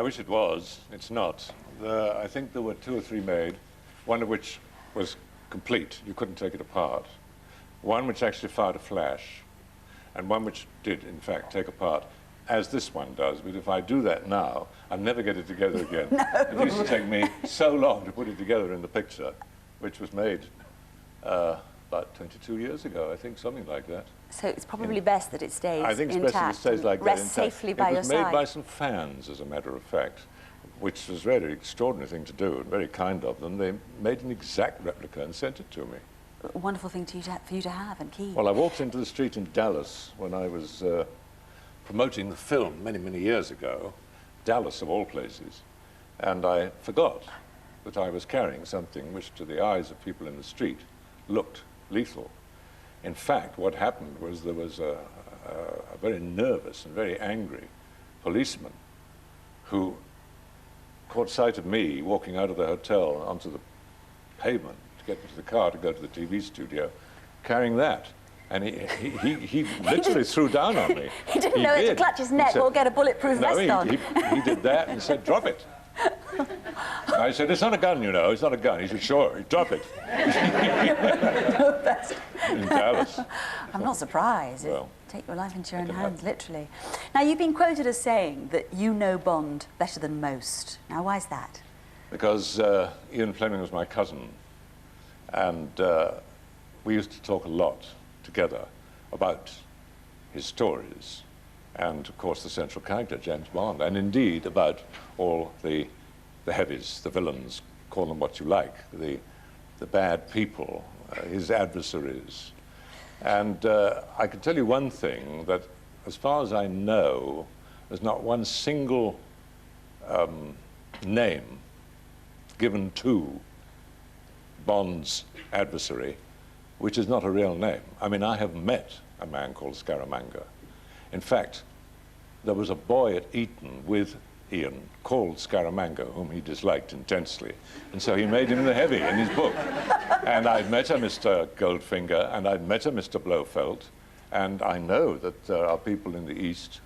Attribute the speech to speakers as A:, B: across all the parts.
A: wish it was. It's not. I think there were 2 or 3 made, one of which was complete. You couldn't take it apart. One which actually fired a flash, and one which did, in fact, take apart, as this one does. But if I do that now, I'll never get it together again.
B: No.
A: It used to take me so long to put it together in the picture, which was made about 22 years ago, I think, something like that.
B: So it's probably best that it stays intact.
A: I think it's best that it stays like that.
B: Rests safely by your side.
A: It was made by some fans, as a matter of fact, which was really an extraordinary thing to do, and very kind of them. They made an exact replica and sent it to me.
B: A wonderful thing for you to have and keep.
A: Well, I walked into the street in Dallas when I was promoting the film many, many years ago, Dallas of all places, and I forgot that I was carrying something which, to the eyes of people in the street, looked lethal. In fact, what happened was there was a very nervous and very angry policeman who caught sight of me walking out of the hotel onto the pavement to get into the car to go to the TV studio, carrying that. And he literally threw down on me.
B: He didn't know it to clutch his neck or get a bulletproof vest on.
A: He did that and said, drop it. I said, it's not a gun, you know, it's not a gun. He said, sure, drop it. In Dallas.
B: I'm not surprised.
A: Well,
B: take your life into your own hands, literally. Now, you've been quoted as saying that you know Bond better than most. Now, why is that?
A: Because Ian Fleming was my cousin, and we used to talk a lot together about his stories, and, of course, the central character, James Bond, and indeed about all the heavies, the villains, call them what you like, the bad people, his adversaries. And I can tell you one thing, that as far as I know, there's not one single name given to Bond's adversary which is not a real name. I mean, I have met a man called Scaramanga. In fact, there was a boy at Eton with Ian called Scaramanga, whom he disliked intensely. And so he made him the heavy in his book. And I'd met a Mr. Goldfinger, and I'd met a Mr. Blofeld, and I know that there are people in the East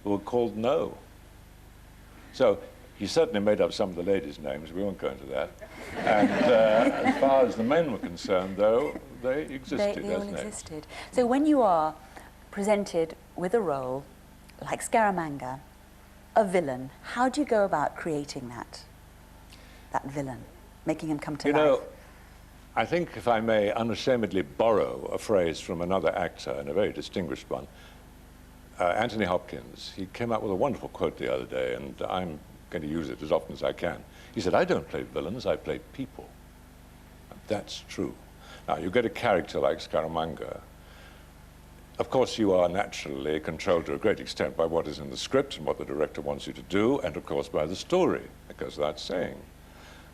A: who are called No. So he certainly made up some of the ladies' names. We won't go into that. And as far as the men were concerned, though, they existed
B: they all
A: as names.
B: existed. So when you are presented with a role like Scaramanga, a villain, how do you go about creating that villain, making him come to life?
A: You know, I think, if I may unashamedly borrow a phrase from another actor, and a very distinguished one, Anthony Hopkins, he came out with a wonderful quote the other day, and I'm going to use it as often as I can. He said, I don't play villains, I play people. And that's true. Now, you get a character like Scaramanga. Of course, you are naturally controlled to a great extent by what is in the script and what the director wants you to do, and of course by the story, because that's saying.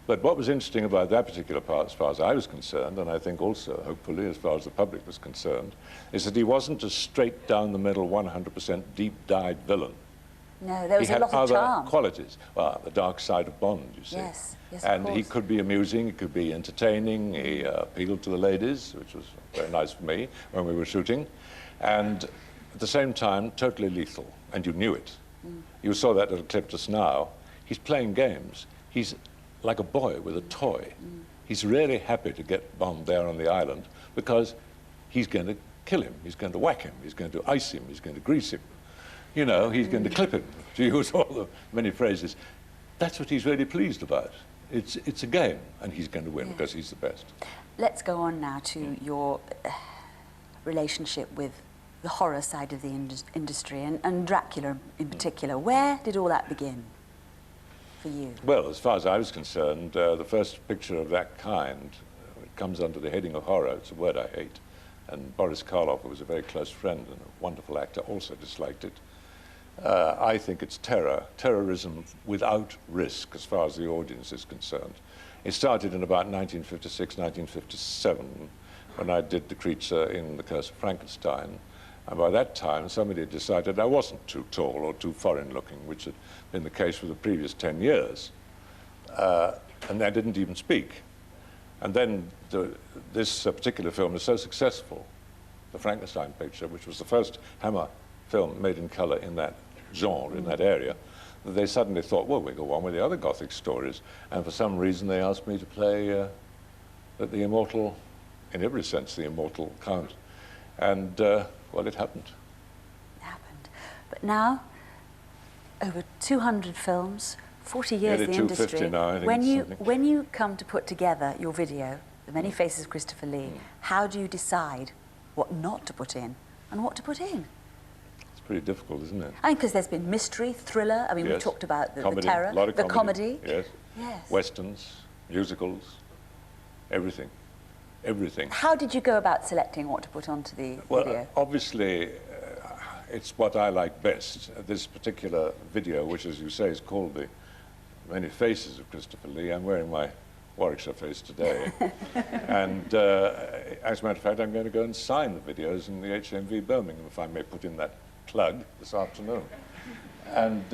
A: But what was interesting about that particular part, as far as I was concerned, and I think also, hopefully, as far as the public was concerned, is that he wasn't a straight down the middle, 100% deep-dyed villain.
B: No, there was a lot of charm.
A: He had other qualities. Well, the dark side of Bond, you see.
B: Yes, yes,
A: and
B: of course.
A: he could be amusing, he could be entertaining, he appealed to the ladies, which was very nice for me when we were shooting, and at the same time, totally lethal, and you knew it. You saw that little clip just now. He's playing games. He's like a boy with a toy. He's really happy to get Bond there on the island because he's going to kill him, he's going to whack him, he's going to ice him, he's going to grease him. You know, he's going to clip him, to use all the many phrases. That's what he's really pleased about. It's a game, and he's going to win because he's the best.
B: Let's go on now to your relationship with the horror side of the industry, and Dracula in particular. Where did all that begin for you?
A: Well, as far as I was concerned, the first picture of that kind, it comes under the heading of horror. It's a word I hate. And Boris Karloff, who was a very close friend and a wonderful actor, also disliked it. I think it's terrorism without risk as far as the audience is concerned. It started in about 1956, 1957, when I did the creature in The Curse of Frankenstein. And by that time, somebody had decided I wasn't too tall or too foreign-looking, which had been the case for the previous 10 years. And I didn't even speak. And then this particular film was so successful, the Frankenstein picture, which was the first Hammer film made in color in that genre, in that area, that they suddenly thought, well, we'll go on with the other Gothic stories. And for some reason, they asked me to play the immortal, in every sense, the immortal Count. And, well, it happened.
B: It happened. But now, over 200 films, 40 years in the industry.
A: 250 now, I think.
B: When you come to put together your video, The Many Faces of Christopher Lee, how do you decide what not to put in and what to put in?
A: It's pretty difficult, isn't it?
B: I mean, because there's been mystery, thriller. I mean,
A: Yes.
B: we talked about the
A: Comedy,
B: terror,
A: a lot of
B: the comedy.
A: Yes.
B: Yes.
A: Westerns, musicals, everything. Everything.
B: How did you go about selecting what to put onto the video?
A: Obviously, it's what I like best. This particular video, which, as you say, is called The Many Faces of Christopher Lee. I'm wearing my Warwickshire face today. And as a matter of fact, I'm going to go and sign the videos in the HMV Birmingham, if I may put in that plug, this afternoon. And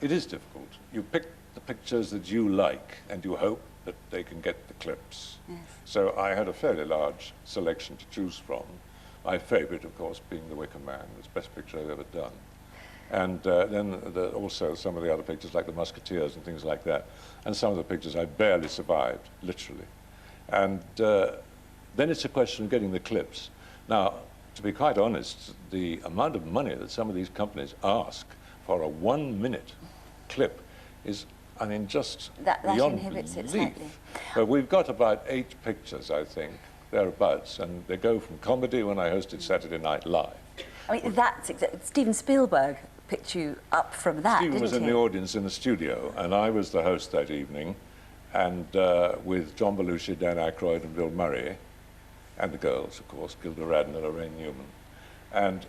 A: it is difficult. You pick the pictures that you like, and you hope that they can get the clips.
B: Yes.
A: So I had a fairly large selection to choose from. My favourite, of course, being The Wicker Man. It's the best picture I've ever done. And then also some of the other pictures, like The Musketeers and things like that. And some of the pictures I barely survived, literally. And then it's a question of getting the clips. Now, to be quite honest, the amount of money that some of these companies ask for a 1-minute clip is, I mean, just beyond
B: inhibits it
A: belief.
B: slightly.
A: But we've got about 8 pictures, I think, thereabouts, and they go from comedy, when I hosted Saturday Night Live.
B: I mean, that's Steven Spielberg picked you up from that,
A: Steven was
B: didn't
A: in
B: he?
A: the audience in the studio, and I was the host that evening, and with John Belushi, Dan Aykroyd, and Bill Murray, and the girls, of course, Gilda Radner, Lorraine Newman. And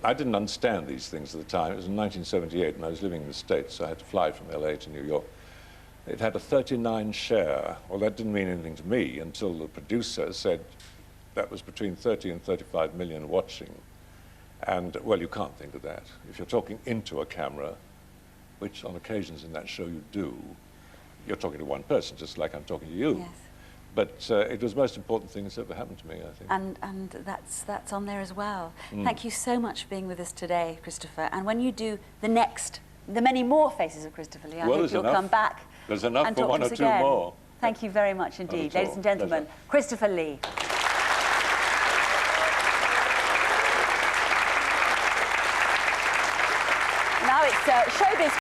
A: I didn't understand these things at the time. It was in 1978, and I was living in the States, so I had to fly from LA to New York. It had a 39 share. Well, that didn't mean anything to me until the producer said that was between 30 and 35 million watching. And, well, you can't think of that. If you're talking into a camera, which on occasions in that show you do, you're talking to one person, just like I'm talking to you.
B: Yes.
A: But it was the most important thing that's ever happened to me, I think.
B: And that's on there as well. Thank you so much for being with us today, Christopher. And when you do the many more Faces of Christopher Lee, I hope you'll come back.
A: There's enough
B: and
A: for
B: talk
A: one
B: to
A: or
B: us
A: two
B: again.
A: more.
B: Thank you very much indeed.
A: Not at all.
B: Ladies and gentlemen,
A: Pleasure.
B: Christopher Lee. Now it's showbiz.